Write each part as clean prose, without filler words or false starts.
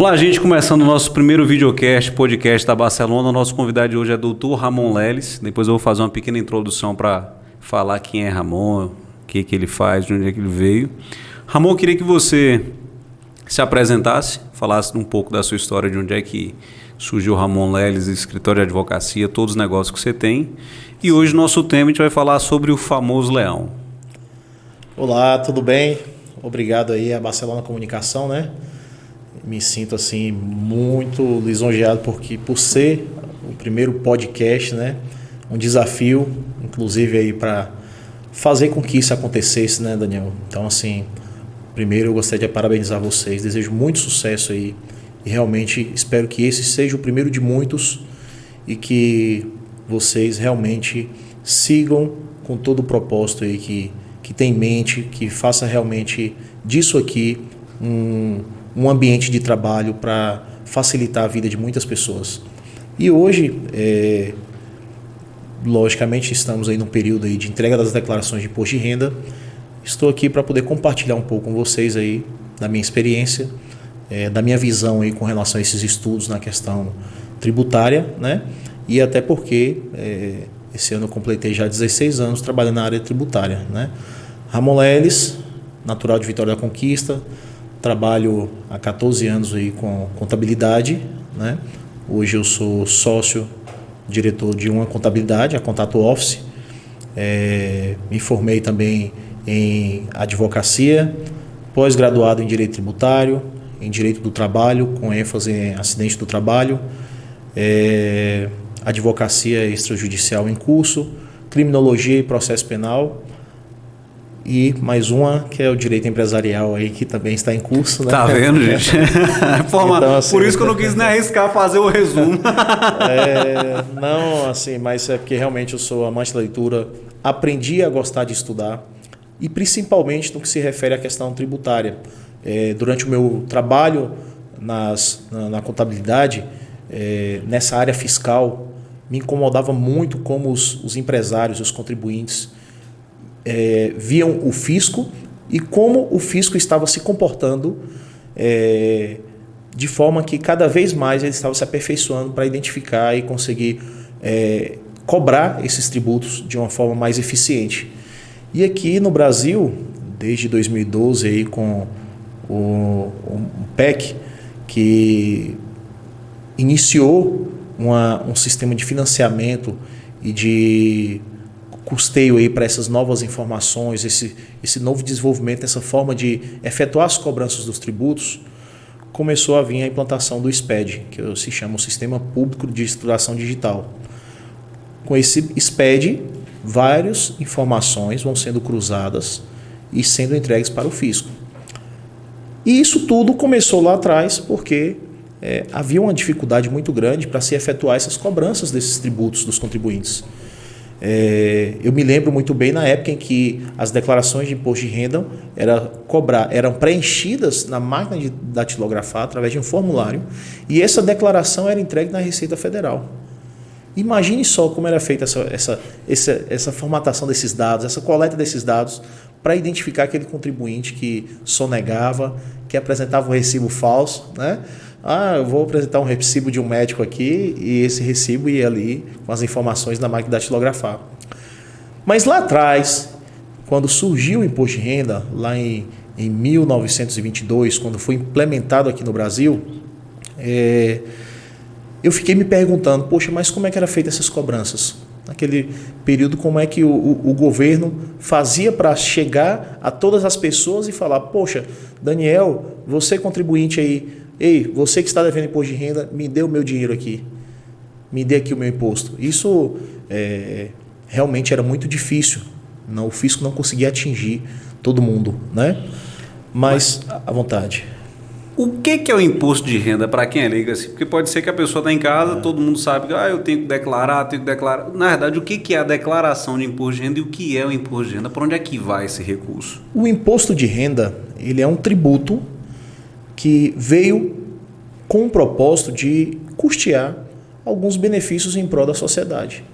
Olá, gente, começando o nosso primeiro videocast, podcast da Barcelona. Nosso convidado de hoje é o Dr. Ramon Leles. Depois eu vou fazer uma pequena introdução para falar quem é Ramon, o que ele faz, de onde é que ele veio. Ramon, eu queria que você se apresentasse, falasse um pouco da sua história, de onde é que surgiu o Ramon Leles, escritório de advocacia, todos os negócios que você tem. E hoje nosso tema a gente vai falar sobre o famoso leão. Olá, tudo bem? Obrigado aí a Barcelona Comunicação, né? Me sinto assim muito lisonjeado por ser o primeiro podcast, né? Um desafio, inclusive aí para fazer com que isso acontecesse, né, Daniel? Então assim, primeiro eu gostaria de parabenizar vocês, desejo muito sucesso aí e realmente espero que esse seja o primeiro de muitos e que vocês realmente sigam com todo o propósito aí que tem em mente, que faça realmente disso aqui um ambiente de trabalho para facilitar a vida de muitas pessoas. E hoje, logicamente, estamos aí num período aí de entrega das declarações de imposto de renda. Estou aqui para poder compartilhar um pouco com vocês aí da minha experiência, da minha visão aí com relação a esses estudos na questão tributária, né? E até porque esse ano eu completei já 16 anos trabalhando na área tributária, né? Ramon Leles, natural de Vitória da Conquista, trabalho há 14 anos aí com contabilidade, né? Hoje eu sou sócio, diretor de uma contabilidade, a Contato Office. Me formei também em advocacia, pós-graduado em Direito Tributário, em Direito do Trabalho, com ênfase em acidente do trabalho, advocacia extrajudicial em curso, criminologia e processo penal. E mais uma, que é o direito empresarial aí, que também está em curso, né? Tá vendo, gente? Então, assim, por isso que eu não quis nem arriscar fazer o resumo. Não, assim, mas é porque realmente eu sou amante da leitura, aprendi a gostar de estudar, e principalmente no que se refere à questão tributária. Durante o meu trabalho na contabilidade, nessa área fiscal, me incomodava muito como os empresários, os contribuintes, viam o fisco e como o fisco estava se comportando de forma que cada vez mais ele estava se aperfeiçoando para identificar e conseguir cobrar esses tributos de uma forma mais eficiente. E aqui no Brasil, desde 2012 aí com o PEC, que iniciou um sistema de financiamento e de custeio aí para essas novas informações, esse novo desenvolvimento, essa forma de efetuar as cobranças dos tributos, começou a vir a implantação do SPED, que se chama o Sistema Público de Estruturação Digital. Com esse SPED, várias informações vão sendo cruzadas e sendo entregues para o fisco. E isso tudo começou lá atrás porque havia uma dificuldade muito grande para se efetuar essas cobranças desses tributos dos contribuintes. Eu me lembro muito bem na época em que as declarações de imposto de renda eram preenchidas na máquina de datilografar através de um formulário e essa declaração era entregue na Receita Federal. Imagine só como era feita essa formatação desses dados, essa coleta desses dados para identificar aquele contribuinte que sonegava, que apresentava um recibo falso, né? Eu vou apresentar um recibo de um médico aqui e esse recibo ia ali com as informações na máquina datilografar. Mas lá atrás, quando surgiu o imposto de renda, lá em 1922, quando foi implementado aqui no Brasil, eu fiquei me perguntando, poxa, mas como é que era feita essas cobranças? Naquele período, como é que o governo fazia para chegar a todas as pessoas e falar, poxa, Daniel, você contribuinte aí, ei, você que está devendo imposto de renda, me dê o meu dinheiro aqui, me dê aqui o meu imposto. Isso realmente era muito difícil, o fisco não conseguia atingir todo mundo, né? Mas à vontade. O que é o imposto de renda para quem é leigo assim? Porque pode ser que a pessoa está em casa, todo mundo sabe que eu tenho que declarar, Na verdade, o que é a declaração de imposto de renda e o que é o imposto de renda? Para onde é que vai esse recurso? O imposto de renda, ele é um tributo que veio com o propósito de custear alguns benefícios em prol da sociedade.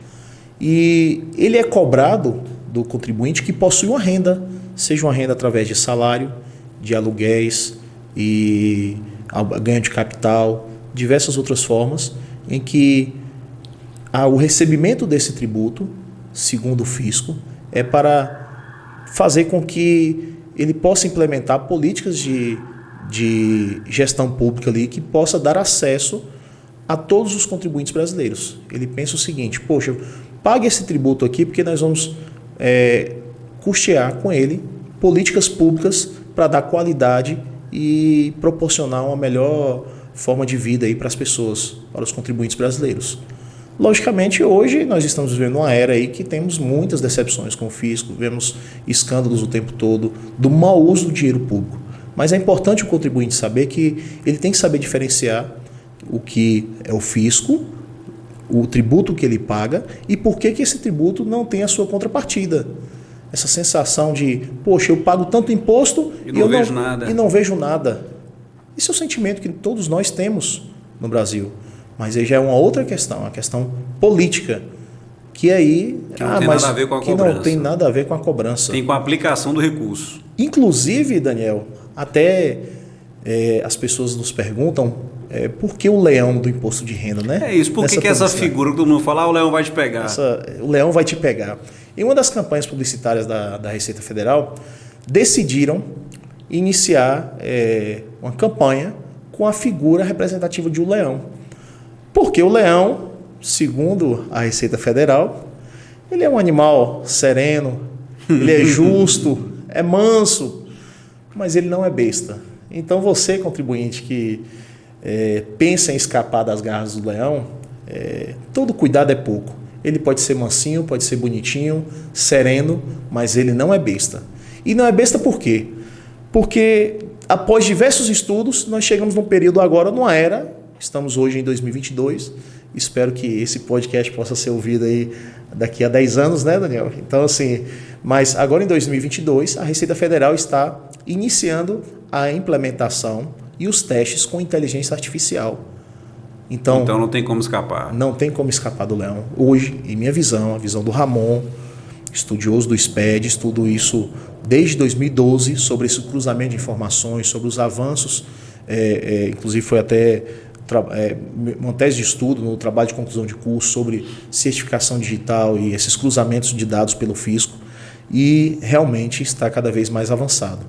E ele é cobrado do contribuinte que possui uma renda, seja uma renda através de salário, de aluguéis e ganho de capital, diversas outras formas em que o recebimento desse tributo, segundo o fisco, é para fazer com que ele possa implementar políticas de gestão pública ali que possa dar acesso a todos os contribuintes brasileiros. Ele pensa o seguinte: poxa, pague esse tributo aqui porque nós vamos custear com ele políticas públicas para dar qualidade e proporcionar uma melhor forma de vida aí para as pessoas, para os contribuintes brasileiros. Logicamente, hoje nós estamos vivendo uma era aí que temos muitas decepções com o fisco, vemos escândalos o tempo todo do mau uso do dinheiro público. Mas é importante o contribuinte saber que ele tem que saber diferenciar o que é o fisco, o tributo que ele paga e por que esse tributo não tem a sua contrapartida. Essa sensação de, poxa, eu pago tanto imposto e não vejo nada. Esse é o sentimento que todos nós temos no Brasil. Mas aí já é uma outra questão, uma questão política, que aí que não tem nada a ver com a cobrança. Não tem nada a ver com a cobrança. Tem com a aplicação do recurso. Inclusive, Daniel, até as pessoas nos perguntam por que o leão do imposto de renda, né? É isso, por que essa figura que todo mundo fala, o leão vai te pegar? O leão vai te pegar. Em uma das campanhas publicitárias da Receita Federal, decidiram iniciar uma campanha com a figura representativa de um leão. Porque o leão, segundo a Receita Federal, ele é um animal sereno, ele é justo, é manso, mas ele não é besta. Então você, contribuinte que pensa em escapar das garras do leão, todo cuidado é pouco. Ele pode ser mansinho, pode ser bonitinho, sereno, mas ele não é besta. E não é besta por quê? Porque após diversos estudos, nós chegamos num período agora, numa era. Estamos hoje em 2022, espero que esse podcast possa ser ouvido aí daqui a 10 anos, né, Daniel? Então, assim, mas agora em 2022, a Receita Federal está iniciando a implementação e os testes com inteligência artificial. Então não tem como escapar. Não tem como escapar do leão. Hoje, em minha visão, a visão do Ramon, estudioso do SPED, estudo isso desde 2012, sobre esse cruzamento de informações, sobre os avanços, inclusive foi até uma tese de estudo no trabalho de conclusão de curso sobre certificação digital e esses cruzamentos de dados pelo fisco, e realmente está cada vez mais avançado.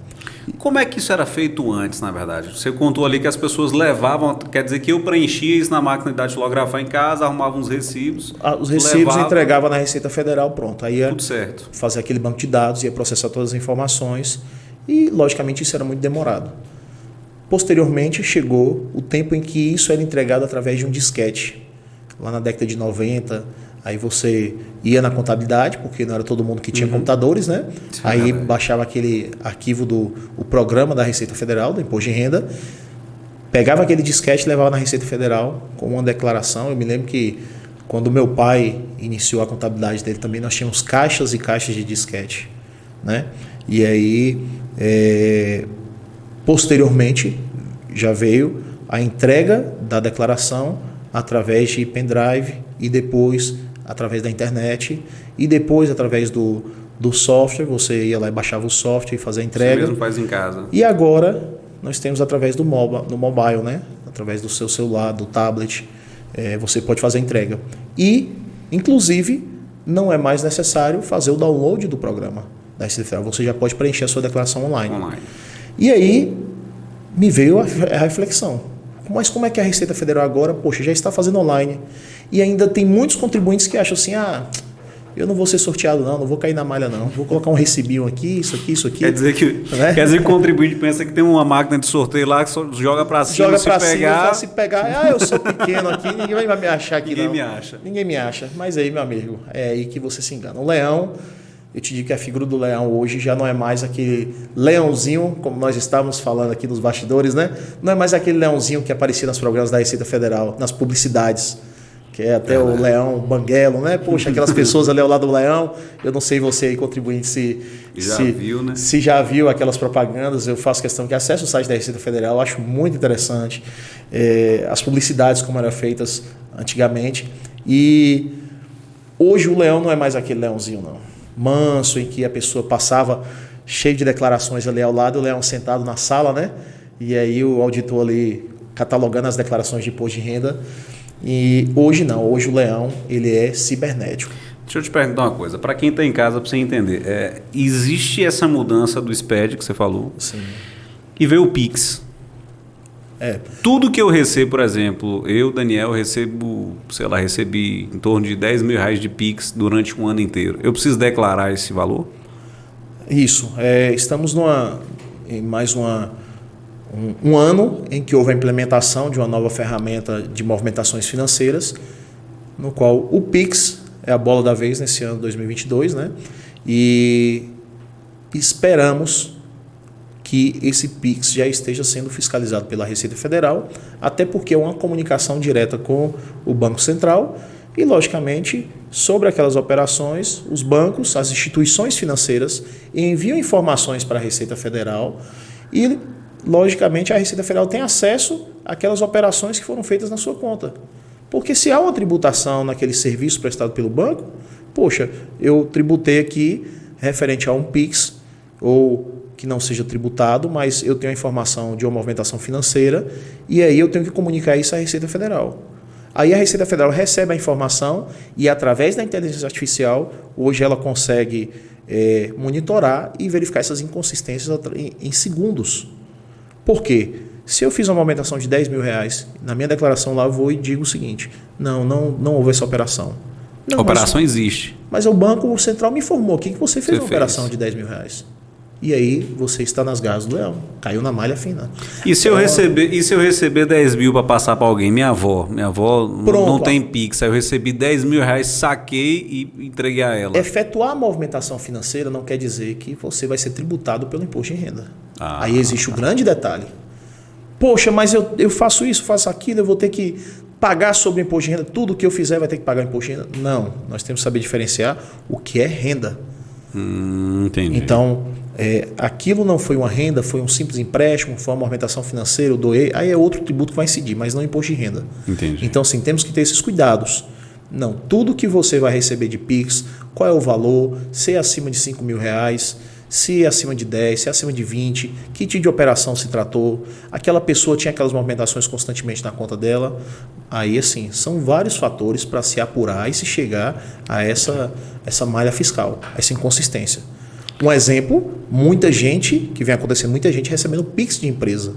Como é que isso era feito antes, na verdade? Você contou ali que as pessoas levavam, quer dizer que eu preenchia isso na máquina de datilografar em casa, arrumava uns recibos. Os recibos entregava na Receita Federal, pronto. Aí ia tudo certo. Fazer aquele banco de dados, ia processar todas as informações e, logicamente, isso era muito demorado. Posteriormente, chegou o tempo em que isso era entregado através de um disquete. Lá na década de 90, aí você ia na contabilidade, porque não era todo mundo que tinha computadores, né? Sim, aí baixava aquele arquivo o programa da Receita Federal, do Imposto de Renda, pegava aquele disquete e levava na Receita Federal com uma declaração. Eu me lembro que quando meu pai iniciou a contabilidade dele também, nós tínhamos caixas e caixas de disquete, né? E aí, posteriormente, já veio a entrega da declaração através de pendrive e depois através da internet e depois através do software. Você ia lá e baixava o software e fazia a entrega. Você mesmo faz em casa. E agora nós temos através do mobile, né? Através do seu celular, do tablet, você pode fazer a entrega. E, inclusive, não é mais necessário fazer o download do programa da Receita Federal. Você já pode preencher a sua declaração online. E aí me veio a reflexão. Mas como é que a Receita Federal agora, poxa, já está fazendo online? E ainda tem muitos contribuintes que acham assim, eu não vou ser sorteado não vou cair na malha não, vou colocar um recibinho aqui, isso aqui. Quer dizer que o contribuinte pensa que tem uma máquina de sorteio lá que só joga para cima, se pegar, eu sou pequeno aqui, ninguém vai me achar aqui Ninguém me acha. Mas aí, meu amigo, é aí que você se engana. O leão, eu te digo que a figura do leão hoje já não é mais aquele leãozinho, como nós estávamos falando aqui nos bastidores, né? Não é mais aquele leãozinho que aparecia nos programas da Receita Federal, nas publicidades, que é até o leão banguelo, né? Poxa, aquelas pessoas ali ao lado do leão, eu não sei você aí, contribuinte, se já viu aquelas propagandas. Eu faço questão que acesse o site da Receita Federal, eu acho muito interessante as publicidades como eram feitas antigamente. E hoje o leão não é mais aquele leãozinho, não. Manso, em que a pessoa passava cheio de declarações ali ao lado, o leão sentado na sala, né? E aí o auditor ali catalogando as declarações de imposto de renda. E hoje não, hoje o Leão ele é cibernético. Deixa eu te perguntar uma coisa, para quem está em casa, para você entender, existe essa mudança do SPED que você falou? Sim. E veio o Pix. Tudo que eu recebo, por exemplo, eu, Daniel, recebi em torno de R$10.000 de Pix durante um ano inteiro. Eu preciso declarar esse valor? Isso. Estamos em mais um ano em que houve a implementação de uma nova ferramenta de movimentações financeiras, no qual o Pix é a bola da vez nesse ano 2022, né? E esperamos que esse Pix já esteja sendo fiscalizado pela Receita Federal, até porque é uma comunicação direta com o Banco Central e, logicamente, sobre aquelas operações, os bancos, as instituições financeiras enviam informações para a Receita Federal e, logicamente, a Receita Federal tem acesso àquelas operações que foram feitas na sua conta. Porque se há uma tributação naquele serviço prestado pelo banco, poxa, eu tributei aqui referente a um Pix ou que não seja tributado, mas eu tenho a informação de uma movimentação financeira e aí eu tenho que comunicar isso à Receita Federal. Aí a Receita Federal recebe a informação e, através da inteligência artificial, hoje ela consegue monitorar e verificar essas inconsistências em segundos. Por quê? Se eu fiz uma movimentação de R$10.000, na minha declaração lá eu vou e digo o seguinte, não houve essa operação. Não, a operação existe. Mas o Banco Central me informou aqui que você fez uma operação de R$10.000. E aí você está nas garras do leão. Caiu na malha fina. E se eu receber 10 mil para passar para alguém? Minha avó não tem Pix. Aí eu recebi R$10.000, saquei e entreguei a ela. Efetuar a movimentação financeira não quer dizer que você vai ser tributado pelo imposto de renda. Aí existe o grande detalhe. Poxa, mas eu faço isso, faço aquilo, eu vou ter que pagar sobre o imposto de renda. Tudo que eu fizer vai ter que pagar o imposto de renda? Não. Nós temos que saber diferenciar o que é renda. Entendi. Então, aquilo não foi uma renda, foi um simples empréstimo, foi uma movimentação financeira, eu doei, aí é outro tributo que vai incidir, mas não imposto de renda. Entendi. Então, sim, temos que ter esses cuidados. Não, tudo que você vai receber de Pix, qual é o valor, se é acima de R$5.000, se é acima de 10, se é acima de 20, que tipo de operação se tratou, aquela pessoa tinha aquelas movimentações constantemente na conta dela. Aí, assim, são vários fatores para se apurar e se chegar a essa malha fiscal, essa inconsistência. Um exemplo, muita gente, que vem acontecendo, muita gente recebendo Pix de empresa.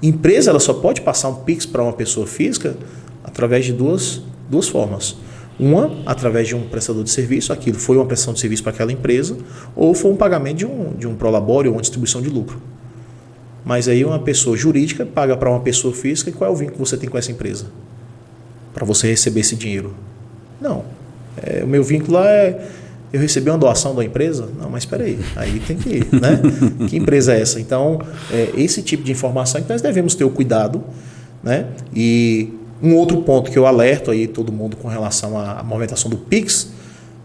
Empresa, ela só pode passar um Pix para uma pessoa física através de duas formas. Uma, através de um prestador de serviço, aquilo foi uma prestação de serviço para aquela empresa, ou foi um pagamento de um prolabore ou uma distribuição de lucro. Mas aí uma pessoa jurídica paga para uma pessoa física, e qual é o vínculo que você tem com essa empresa? Para você receber esse dinheiro? Não. O meu vínculo lá eu recebi uma doação da empresa? Não, mas espera aí tem que ir, né? Que empresa é essa? Então, esse tipo de informação que nós devemos ter o cuidado, né? E um outro ponto que eu alerto aí todo mundo com relação à movimentação do Pix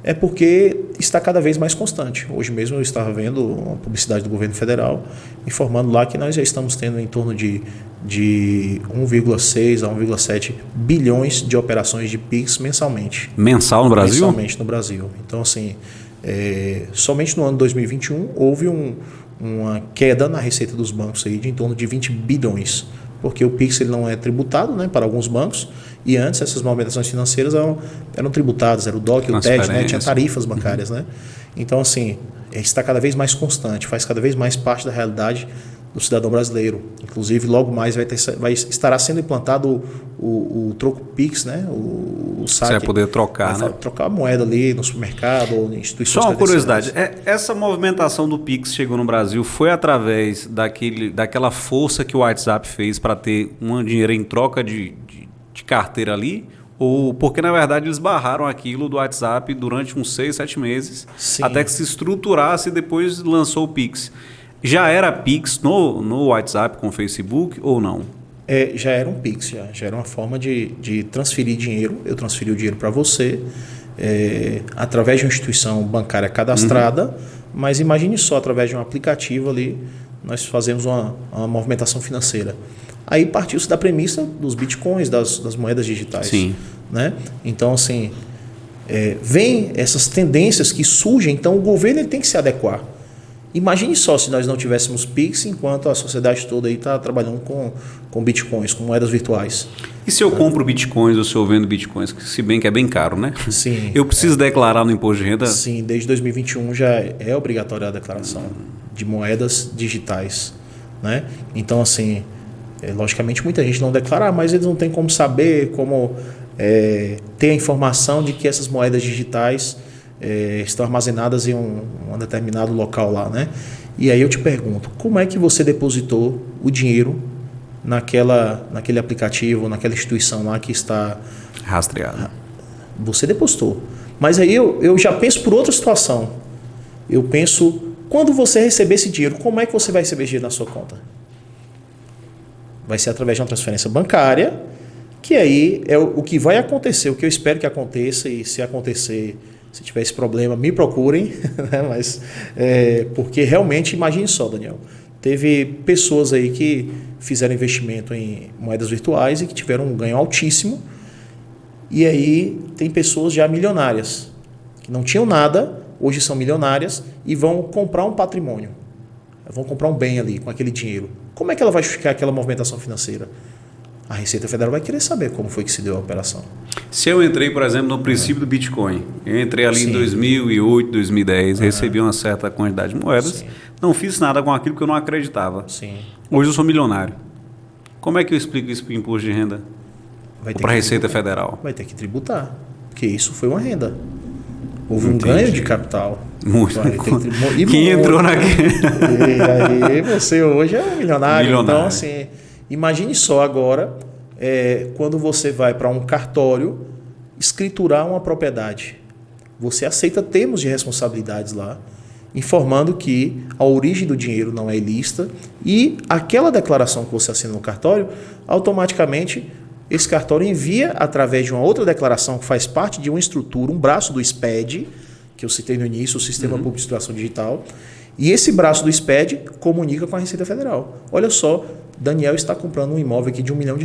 é porque está cada vez mais constante. Hoje mesmo eu estava vendo uma publicidade do governo federal informando lá que nós já estamos tendo em torno de 1,6 a 1,7 bilhões de operações de Pix mensalmente. Mensal no Brasil? Mensalmente no Brasil. Então, assim, somente no ano 2021 houve uma queda na receita dos bancos aí de em torno de 20 bilhões. Porque o Pix ele não é tributado, né, para alguns bancos, e antes essas movimentações financeiras eram tributadas, era o DOC, o TED, né, tinha tarifas bancárias. Né? Então, assim, está cada vez mais constante, faz cada vez mais parte da realidade do cidadão brasileiro. Inclusive, logo mais estará sendo implantado o troco Pix, né? O saque. Você vai poder trocar, né? Trocar a moeda ali no supermercado ou em instituições. Só uma curiosidade, essa movimentação do Pix chegou no Brasil foi através daquela força que o WhatsApp fez para ter um dinheiro em troca de carteira ali? Ou porque, na verdade, eles barraram aquilo do WhatsApp durante uns 6, 7 meses, Sim. até que se estruturasse e depois lançou o Pix. Já era Pix no WhatsApp com o Facebook ou não? Já era um Pix, já era uma forma de transferir dinheiro. Eu transferi o dinheiro para você através de uma instituição bancária cadastrada, mas imagine só, através de um aplicativo ali, nós fazemos uma movimentação financeira. Aí partiu-se da premissa dos bitcoins, das moedas digitais. Sim. Né? Então, assim, vem essas tendências que surgem, então o governo ele tem que se adequar. Imagine só se nós não tivéssemos Pix enquanto a sociedade toda aí está trabalhando com bitcoins, com moedas virtuais. E se eu compro bitcoins ou se eu vendo bitcoins, se bem que é bem caro, né? Sim. Eu preciso declarar no imposto de renda? Sim, desde 2021 já é obrigatória a declaração de moedas digitais, né? Então, assim, logicamente muita gente não declara, mas eles não têm como saber, como ter a informação de que essas moedas digitais estão armazenadas em um determinado local lá, né? E aí eu te pergunto, como é que você depositou o dinheiro naquele aplicativo, naquela instituição lá que está rastreado? Você depositou. Mas aí eu já penso por outra situação. Eu penso, quando você receber esse dinheiro, como é que você vai receber esse dinheiro na sua conta? Vai ser através de uma transferência bancária, que aí é o que vai acontecer, o que eu espero que aconteça, e se acontecer, se tiver esse problema, me procurem, né? Mas, porque realmente, imagine só, Daniel, teve pessoas aí que fizeram investimento em moedas virtuais e que tiveram um ganho altíssimo, e aí tem pessoas já milionárias, que não tinham nada, hoje são milionárias e vão comprar um patrimônio, vão comprar um bem ali com aquele dinheiro. Como é que ela vai justificar aquela movimentação financeira? A Receita Federal vai querer saber como foi que se deu a operação. Se eu entrei, por exemplo, no princípio do Bitcoin, eu entrei ali em 2008, 2010, recebi uma certa quantidade de moedas, não fiz nada com aquilo que eu não acreditava. Sim. Hoje eu sou milionário. Como é que eu explico isso para o imposto de renda? Para a Receita Federal? Vai ter que tributar, porque isso foi uma renda. Houve um ganho de capital. Muito. Quem entrou naquele... E aí você hoje é um milionário. Então, assim, imagine só agora, quando você vai para um cartório escriturar uma propriedade. Você aceita termos de responsabilidades lá, informando que a origem do dinheiro não é ilícita e aquela declaração que você assina no cartório, automaticamente esse cartório envia através de uma outra declaração que faz parte de uma estrutura, um braço do SPED, que eu citei no início, o Sistema Público de Situação Digital, e esse braço do SPED comunica com a Receita Federal. Olha só, Daniel está comprando um imóvel aqui de R$1 milhão.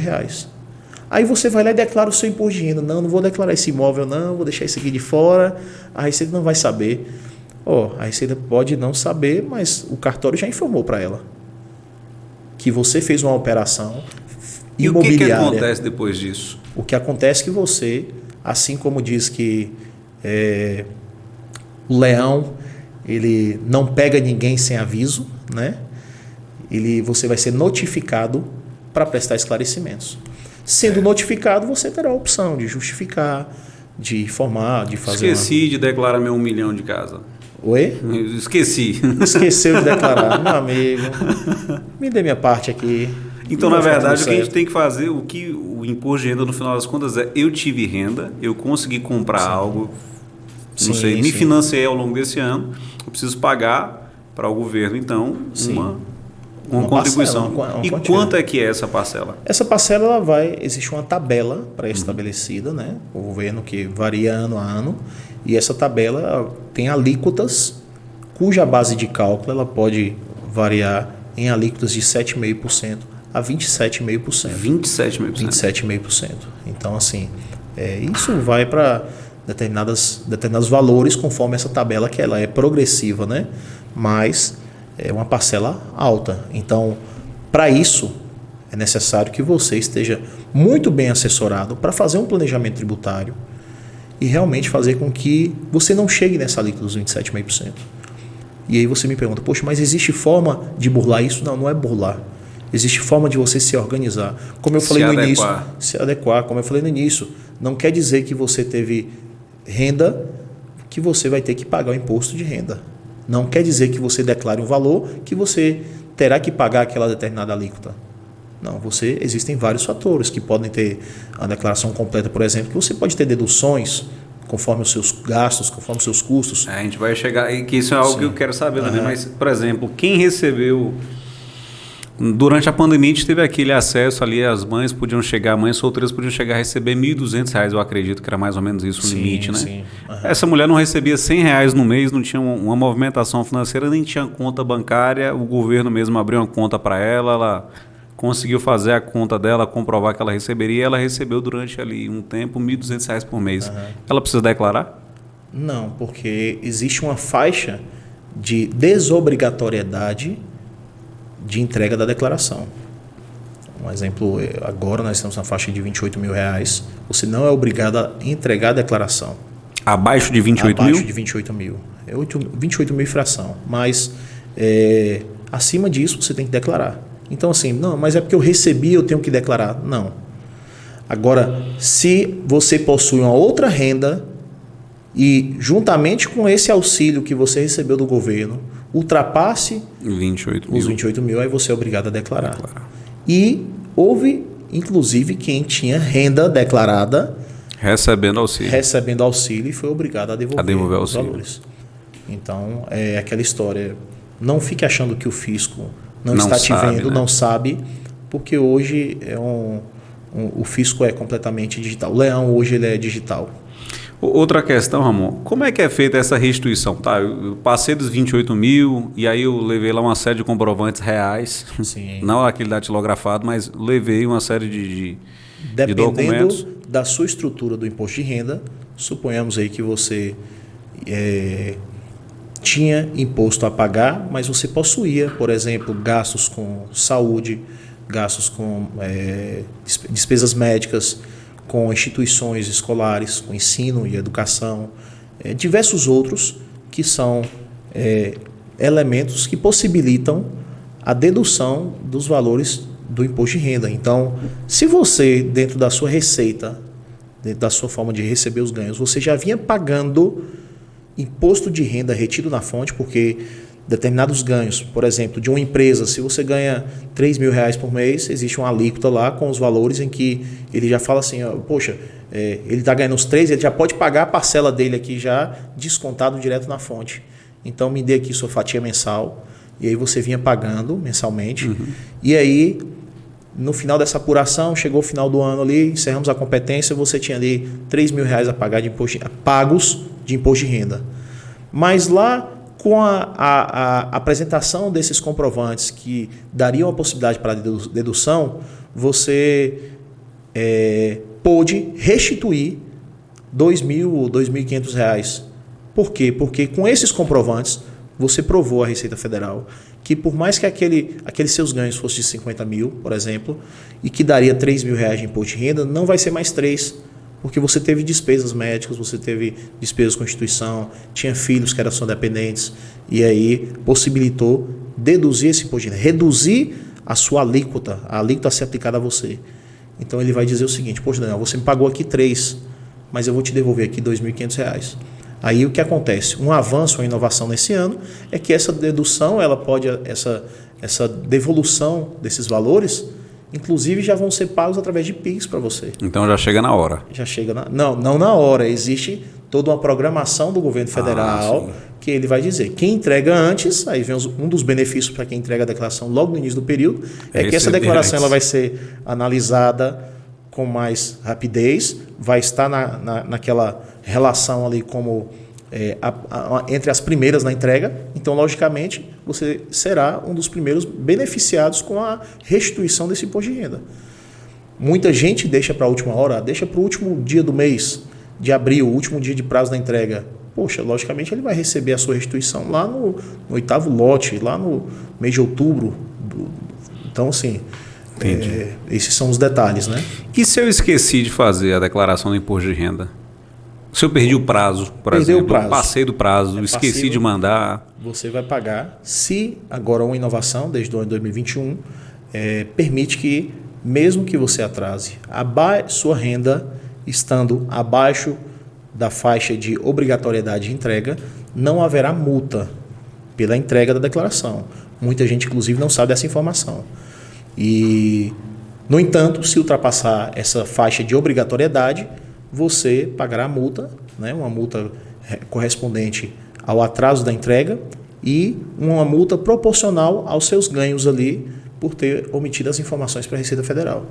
Aí você vai lá e declara o seu imposto de renda. Não vou declarar esse imóvel não, vou deixar isso aqui de fora, a Receita não vai saber. A Receita pode não saber, mas o cartório já informou para ela que você fez uma operação imobiliária. E o que acontece depois disso? O que acontece é que você, assim como diz que o leão ele não pega ninguém sem aviso, né? Você vai ser notificado para prestar esclarecimentos. Sendo notificado, você terá a opção de justificar, de informar, de fazer... Esqueci de declarar meu R$1 milhão de casa. Oi? Esqueci. Esqueceu de declarar. Meu amigo, me dê minha parte aqui. Então, na verdade, o que a gente tem que fazer, o que o imposto de renda, no final das contas, eu tive renda, eu consegui comprar algo, me financiei ao longo desse ano, eu preciso pagar para o governo, então, uma contribuição. Parcela, e quanto é que é essa parcela? Essa parcela, existe uma tabela pré-estabelecida, né? O governo que varia ano a ano, e essa tabela tem alíquotas, cuja base de cálculo ela pode variar em alíquotas de 7,5% a 27,5%. 27,5%. Então, assim, isso vai para determinados valores conforme essa tabela, que ela é progressiva, né? Mas é uma parcela alta. Então, para isso, é necessário que você esteja muito bem assessorado para fazer um planejamento tributário e realmente fazer com que você não chegue nessa alíquota dos 27,5%. E aí você me pergunta, poxa, mas existe forma de burlar isso? Não, não é burlar. Existe forma de você se organizar. Como eu falei no início, se adequar. Como eu falei no início, não quer dizer que você teve renda que você vai ter que pagar o imposto de renda. Não quer dizer que você declare um valor que você terá que pagar aquela determinada alíquota. Não, existem vários fatores que podem ter a declaração completa, por exemplo, que você pode ter deduções conforme os seus gastos, conforme os seus custos. A gente vai chegar, e que isso é algo que eu quero saber também, mas, por exemplo, quem recebeu... Durante a pandemia, a gente teve aquele acesso ali, as mães solteiras podiam chegar a receber R$ 1.200, eu acredito que era mais ou menos isso o limite, né? Sim. Essa mulher não recebia R$100 no mês, não tinha uma movimentação financeira, nem tinha conta bancária, o governo mesmo abriu uma conta para ela conseguiu fazer a conta dela, comprovar que ela receberia, e ela recebeu durante ali um tempo R$ 1.200 por mês. Ela precisa declarar? Não, porque existe uma faixa de desobrigatoriedade de entrega da declaração. Um exemplo, agora nós estamos na faixa de R$28.000, você não é obrigado a entregar a declaração. Abaixo de 28 Abaixo mil? de 28 mil. É 28 mil e fração. Mas acima disso você tem que declarar. Então assim, não, mas é porque eu recebi, eu tenho que declarar. Não. Agora, se você possui uma outra renda e juntamente com esse auxílio que você recebeu do governo, ultrapasse 28 mil. os 28 mil, aí você é obrigado a declarar. E houve, inclusive, quem tinha renda declarada recebendo auxílio e foi obrigado a devolver os valores. Então, é aquela história. Não fique achando que o fisco não está te vendo, não sabe, porque hoje o fisco é completamente digital. O leão hoje ele é digital. Outra questão, Ramon, como é que é feita essa restituição? Tá, eu passei dos 28 mil e aí eu levei lá uma série de comprovantes reais, Sim. Não aquele datilografado, mas levei uma série de documentos. Dependendo da sua estrutura do imposto de renda, suponhamos aí que você tinha imposto a pagar, mas você possuía, por exemplo, gastos com saúde, gastos com despesas médicas, com instituições escolares, com ensino e educação, diversos outros que são elementos que possibilitam a dedução dos valores do imposto de renda. Então, se você, dentro da sua receita, dentro da sua forma de receber os ganhos, você já vinha pagando imposto de renda retido na fonte, porque determinados ganhos, por exemplo, de uma empresa, se você ganha R$3.000 por mês, existe uma alíquota lá com os valores em que ele já fala assim, poxa, ele está ganhando os 3, ele já pode pagar a parcela dele aqui já descontado direto na fonte. Então me dê aqui sua fatia mensal, e aí você vinha pagando mensalmente, e aí no final dessa apuração, chegou o final do ano ali, encerramos a competência, você tinha ali R$3.000 a pagar pagos de imposto de renda. Mas lá, com a apresentação desses comprovantes que dariam a possibilidade para a dedução, você pôde restituir R$2.000 ou R$2.500. Por quê? Porque com esses comprovantes, você provou à Receita Federal que por mais que aqueles seus ganhos fossem de 50 mil, por exemplo, e que daria R$3.000 de imposto de renda, não vai ser mais 3, porque você teve despesas médicas, você teve despesas com instituição, tinha filhos que eram só dependentes, e aí possibilitou deduzir esse imposto de renda, reduzir a sua alíquota, a alíquota a ser aplicada a você. Então ele vai dizer o seguinte, poxa, Daniel, você me pagou aqui 3, mas eu vou te devolver aqui R$2.500. Aí o que acontece? Um avanço, uma inovação nesse ano é que essa dedução, ela pode, essa devolução desses valores, inclusive já vão ser pagos através de PIX para você. Então já chega na hora. Já chega não na hora, existe toda uma programação do governo federal que ele vai dizer. Quem entrega antes, aí vem um dos benefícios para quem entrega a declaração logo no início do período, é que essa declaração ela vai ser analisada com mais rapidez, vai estar naquela relação ali como entre as primeiras na entrega, então logicamente você será um dos primeiros beneficiados com a restituição desse imposto de renda. Muita gente deixa para a última hora, deixa para o último dia do mês de abril, o último dia de prazo da entrega. Poxa, logicamente ele vai receber a sua restituição lá no 8º lote, lá no mês de outubro. Então assim, esses são os detalhes, né? E se eu esqueci de fazer a declaração do imposto de renda? Se eu perdi o prazo, por exemplo, eu passei do prazo, esqueci de mandar. Você vai pagar, se agora uma inovação, desde o ano de 2021, permite que, mesmo que você atrase, sua renda estando abaixo da faixa de obrigatoriedade de entrega, não haverá multa pela entrega da declaração. Muita gente, inclusive, não sabe dessa informação. E, no entanto, se ultrapassar essa faixa de obrigatoriedade, você pagará a multa, né, uma multa correspondente ao atraso da entrega e uma multa proporcional aos seus ganhos ali por ter omitido as informações para a Receita Federal.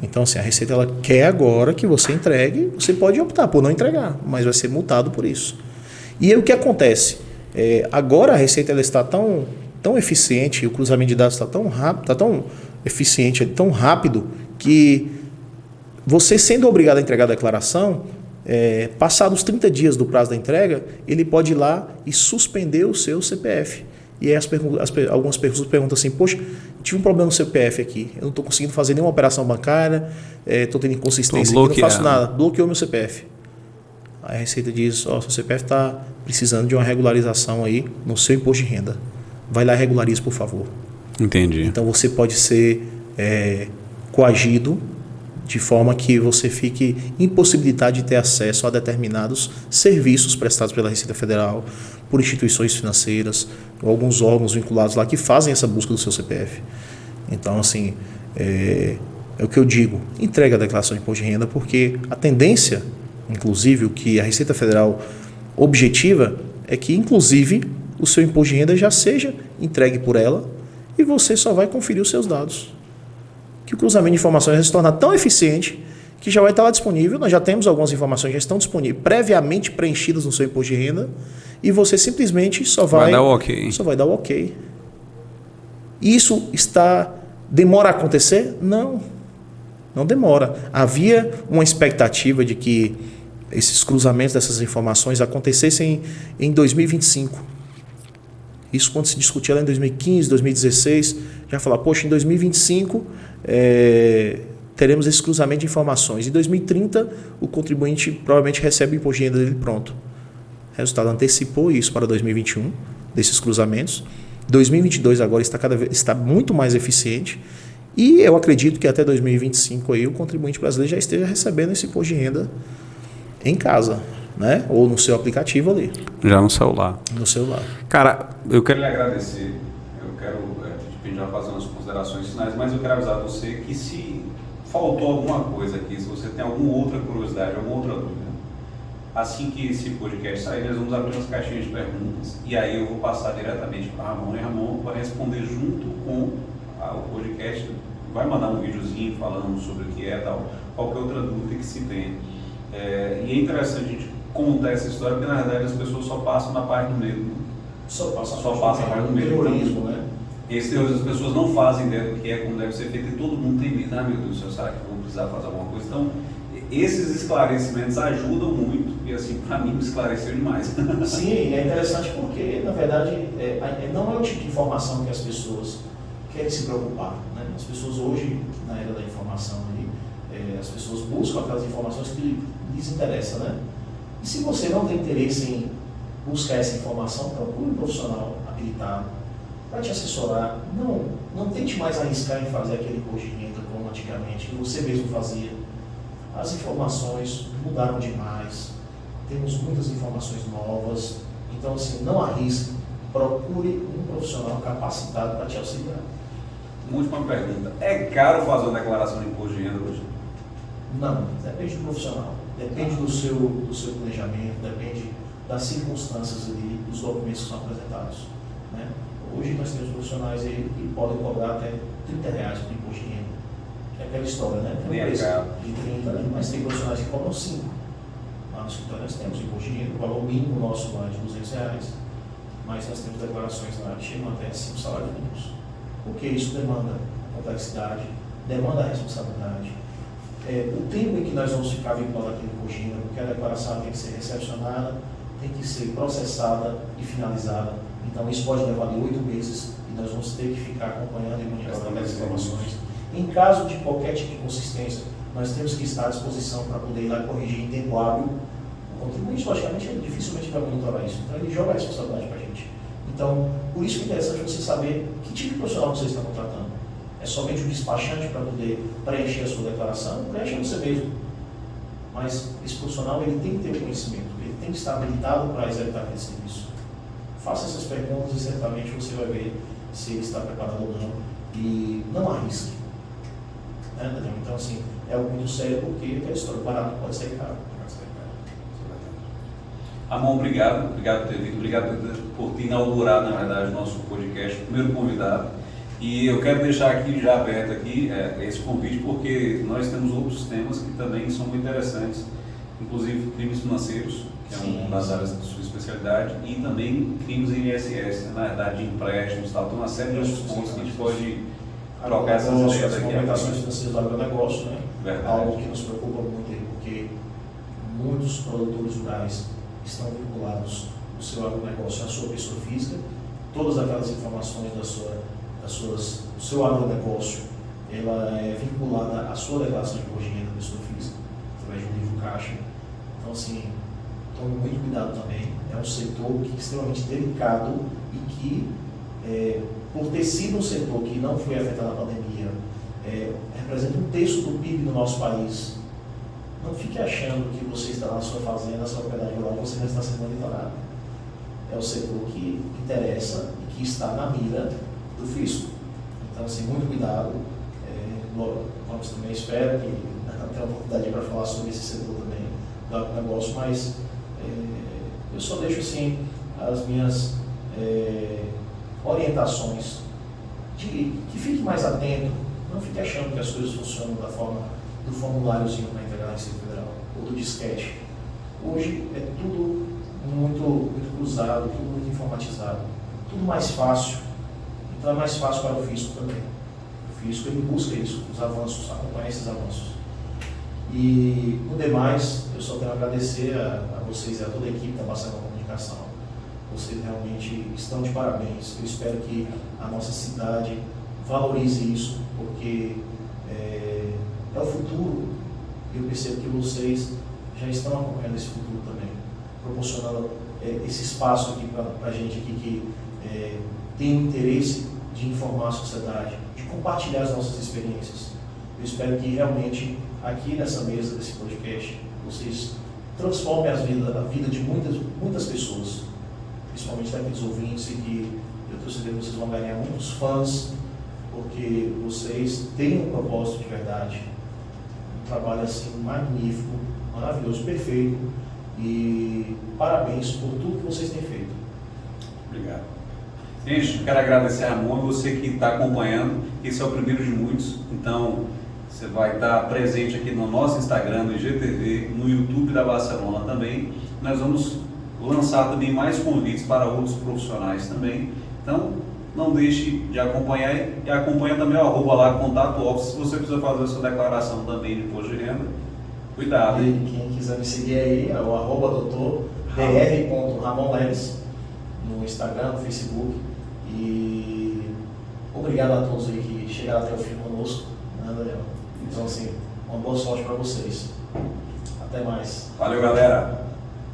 Então, assim, a Receita ela quer agora que você entregue, você pode optar por não entregar, mas vai ser multado por isso. E aí o que acontece? Agora a Receita ela está tão eficiente, o cruzamento de dados está tão rápido, está tão eficiente, tão rápido, que você sendo obrigado a entregar a declaração, passados 30 dias do prazo da entrega, ele pode ir lá e suspender o seu CPF. E aí algumas pessoas perguntam assim, poxa, tive um problema no CPF aqui, eu não estou conseguindo fazer nenhuma operação bancária, estou tendo inconsistência aqui, não faço nada, bloqueou meu CPF. Aí a Receita diz, seu CPF está precisando de uma regularização aí no seu imposto de renda. Vai lá e regulariza, por favor. Entendi. Então você pode ser coagido de forma que você fique impossibilitado de ter acesso a determinados serviços prestados pela Receita Federal, por instituições financeiras, ou alguns órgãos vinculados lá que fazem essa busca do seu CPF. Então, assim, é o que eu digo, entregue a declaração de imposto de renda, porque a tendência, inclusive, o que a Receita Federal objetiva é que, inclusive, o seu imposto de renda já seja entregue por ela e você só vai conferir os seus dados. Que o cruzamento de informações vai se tornar tão eficiente que já vai estar lá disponível. Nós já temos algumas informações que já estão disponíveis, previamente preenchidas no seu imposto de renda, e você simplesmente só vai dar o ok. Só vai dar o ok. Isso demora a acontecer? Não demora. Havia uma expectativa de que esses cruzamentos dessas informações acontecessem em 2025. Isso quando se discutia lá em 2015, 2016, já falava, poxa, em 2025 teremos esse cruzamento de informações. Em 2030, o contribuinte provavelmente recebe o imposto de renda dele pronto. O resultado antecipou isso para 2021, desses cruzamentos. 2022 agora está muito mais eficiente e eu acredito que até 2025 aí, o contribuinte brasileiro já esteja recebendo esse imposto de renda em casa, né? Ou no seu aplicativo ali. Já no celular. No celular. Cara, eu quero lhe agradecer. Eu quero já fazer umas considerações finais, mas eu quero avisar você que se faltou alguma coisa aqui, se você tem alguma outra curiosidade, alguma outra dúvida, assim que esse podcast sair, nós vamos abrir umas caixinhas de perguntas e aí eu vou passar diretamente para Ramon e Ramon vai responder junto com o podcast, vai mandar um videozinho falando sobre o que é tal, qualquer outra dúvida que se tenha. E é interessante a gente contar essa história, porque na verdade as pessoas só passam na parte do meio. Só passa a parte do meio. Terrorismo, né? Esse terrorismo, as pessoas não fazem ideia do que é, como deve ser feito, e todo mundo tem medo. Meu Deus do céu, será que eu vou precisar fazer alguma coisa? Então, esses esclarecimentos ajudam muito, e assim, para mim, me esclareceu demais. Sim, é interessante porque, na verdade, não é o tipo de informação que as pessoas querem se preocupar, né? As pessoas hoje, na era da informação, as pessoas buscam aquelas informações que lhes interessam, né? E se você não tem interesse em buscar essa informação, procure um profissional habilitado para te assessorar. Não tente mais arriscar em fazer aquele imposto de renda como antigamente, que você mesmo fazia. As informações mudaram demais, temos muitas informações novas, então assim, não arrisque, procure um profissional capacitado para te auxiliar. Uma última pergunta, é caro fazer uma declaração de imposto de renda hoje? Não, depende do profissional, depende do seu planejamento, depende das circunstâncias ali, dos documentos que são apresentados, né? Hoje nós temos profissionais aí que podem cobrar até R$30 por imposto de renda. É aquela história, né? Tem um preço de 30, mas tem profissionais que cobram 5. Lá no escritório nós temos imposto de renda, o valor mínimo nosso lá é de R$200, mas nós temos declarações lá que chegam até 5 salários mínimos. Porque isso demanda complexidade, demanda responsabilidade. O tempo em que nós vamos ficar vinculados àquele imposto de renda, porque a declaração tem que ser recepcionada, tem que ser processada e finalizada. Então isso pode levar de 8 meses e nós vamos ter que ficar acompanhando e monitorando as informações. Em caso de qualquer tipo de inconsistência, nós temos que estar à disposição para poder ir lá corrigir em tempo hábil. O contribuinte, logicamente, ele dificilmente vai monitorar isso. Então ele joga a responsabilidade para a gente. Então, por isso que é interessante você saber que tipo de profissional você está contratando. É somente um despachante para poder preencher a sua declaração? Preencha você mesmo. Mas esse profissional ele tem que ter o conhecimento, ele tem que estar habilitado para executar aquele serviço. Faça essas perguntas e certamente você vai ver se ele está preparado ou não. E não arrisque. Né? Então, assim, é algo muito sério porque aquela história, barato pode ser caro. Ramon, obrigado por ter vindo, obrigado por ter inaugurado, na verdade, o nosso podcast, o primeiro convidado. E eu quero deixar aqui, já aberto aqui, esse convite, porque nós temos outros temas que também são muito interessantes, inclusive crimes financeiros, que é uma das áreas da sua especialidade, e também crimes em ISS, na verdade, de empréstimos, tal. Tem uma série de outros pontos que a gente pode trocar essas ideias aqui. As movimentações financeiras do agronegócio, né? Verdade. Algo que nos preocupa muito, porque muitos produtores rurais estão vinculados o seu agronegócio à sua pessoa física. Todas aquelas informações do seu agronegócio, ela é vinculada à sua declaração de imposto de renda da pessoa física, através de um livro caixa. Então, assim, tome muito cuidado também. É um setor que é extremamente delicado e que, por ter sido um setor que não foi afetado na pandemia, representa um terço do PIB do nosso país. Não fique achando que você está na sua fazenda, na sua propriedade rural, você não está sendo monitorado. É o setor que interessa e que está na mira do fisco. Então, assim, muito cuidado. Vamos também, espero que tenha oportunidade para falar sobre esse setor também do agronegócio, mas eu só deixo, assim, as minhas orientações de que fique mais atento, não fique achando que as coisas funcionam da forma do formuláriozinho para entregar na Receita Federal, ou do disquete. Hoje é tudo muito cruzado, tudo muito informatizado, tudo mais fácil. Então é mais fácil para o fisco também. O fisco, ele busca isso, os avanços, acompanhar esses avanços. E, no demais, eu só tenho a agradecer a vocês e a toda a equipe da Barcelona Comunicação. Vocês realmente estão de parabéns. Eu espero que a nossa cidade valorize isso, porque é o futuro. Eu percebo que vocês já estão acompanhando esse futuro também, proporcionando esse espaço aqui para a gente aqui que tem o interesse de informar a sociedade, de compartilhar as nossas experiências. Eu espero que realmente aqui nessa mesa desse podcast vocês transformem a vida de muitas pessoas, principalmente daqueles ouvintes, e que eu tenho certeza que vocês vão ganhar muitos fãs, porque vocês têm um propósito de verdade, um trabalho assim magnífico, maravilhoso, perfeito, e parabéns por tudo que vocês têm feito. Obrigado. Gente, quero agradecer a Ramon e você que está acompanhando. Esse é o primeiro de muitos, então você vai estar presente aqui no nosso Instagram, no IGTV, no YouTube da Barcelona também. Nós vamos lançar também mais convites para outros profissionais também. Então, não deixe de acompanhar e acompanha também o @, lá, Contato Office, se você precisa fazer a sua declaração também de imposto de renda. Cuidado. E quem quiser me seguir aí é o @dr.Ramon Leles no Instagram, no Facebook. E obrigado a todos aí que chegaram até o fim conosco, né, Daniel? Então, assim, uma boa sorte para vocês. Até mais. Valeu, galera.